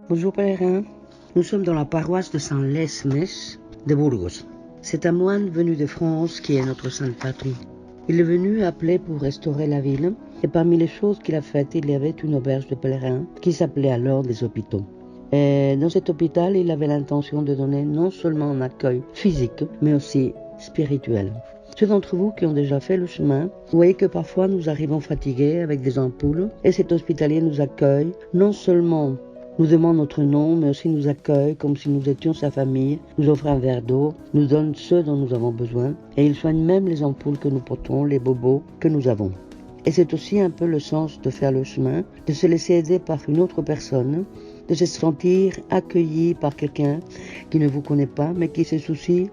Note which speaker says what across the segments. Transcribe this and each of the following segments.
Speaker 1: Bonjour pèlerins, nous sommes dans la paroisse de Saint-Lès-Metz de Burgos. C'est un moine venu de France qui est notre sainte patrie. Il est venu appeler pour restaurer la ville et parmi les choses qu'il a faites, il y avait une auberge de pèlerins qui s'appelait alors les hôpitaux. Et dans cet hôpital, il avait l'intention de donner non seulement un accueil physique, mais aussi spirituel. Ceux d'entre vous qui ont déjà fait le chemin, vous voyez que parfois nous arrivons fatigués avec des ampoules et cet hospitalier nous accueille, non seulement nous demande notre nom, mais aussi nous accueille comme si nous étions sa famille, nous offre un verre d'eau, nous donne ce dont nous avons besoin et il soigne même les ampoules que nous portons, les bobos que nous avons. Et c'est aussi un peu le sens de faire le chemin, de se laisser aider par une autre personne, de se sentir accueilli par quelqu'un qui ne vous connaît pas, mais qui se soucie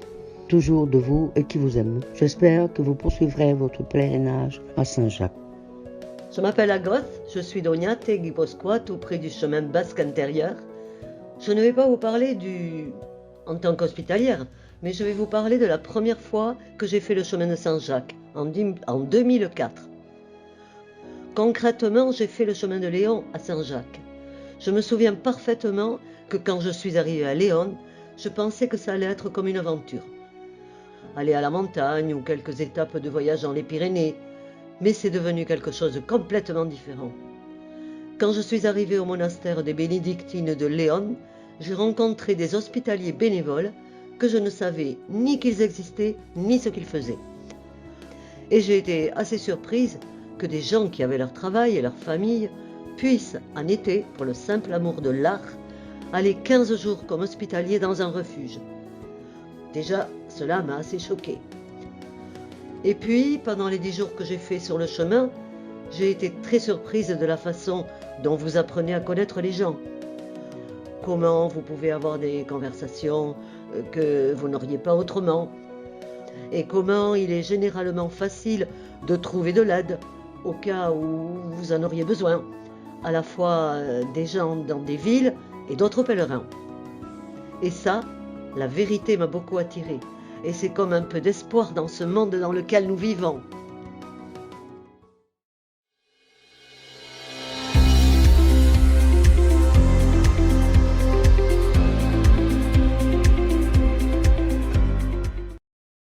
Speaker 1: toujours de vous et qui vous aime. J'espère que vous poursuivrez votre pèlerinage à Saint-Jacques.
Speaker 2: Je m'appelle Agoth, je suis d'Oñate, Guipuscoa, tout près du chemin basque intérieur. Je ne vais pas vous parler en tant qu'hospitalière, mais je vais vous parler de la première fois que j'ai fait le chemin de Saint-Jacques, en 2004. Concrètement, j'ai fait le chemin de Léon à Saint-Jacques. Je me souviens parfaitement que quand je suis arrivée à Léon, je pensais que ça allait être comme une aventure. Aller à la montagne ou quelques étapes de voyage dans les Pyrénées, mais c'est devenu quelque chose de complètement différent. Quand je suis arrivée au monastère des Bénédictines de Léon, j'ai rencontré des hospitaliers bénévoles que je ne savais ni qu'ils existaient, ni ce qu'ils faisaient. Et j'ai été assez surprise que des gens qui avaient leur travail et leur famille puissent, en été, pour le simple amour de l'art, aller 15 jours comme hospitalier dans un refuge. Déjà, cela m'a assez choquée. Et puis, pendant les 10 jours que j'ai fait sur le chemin, j'ai été très surprise de la façon dont vous apprenez à connaître les gens. Comment vous pouvez avoir des conversations que vous n'auriez pas autrement. Et comment il est généralement facile de trouver de l'aide au cas où vous en auriez besoin. À la fois des gens dans des villes et d'autres pèlerins. Et ça, la vérité m'a beaucoup attirée. Et c'est comme un peu d'espoir dans ce monde dans lequel nous vivons.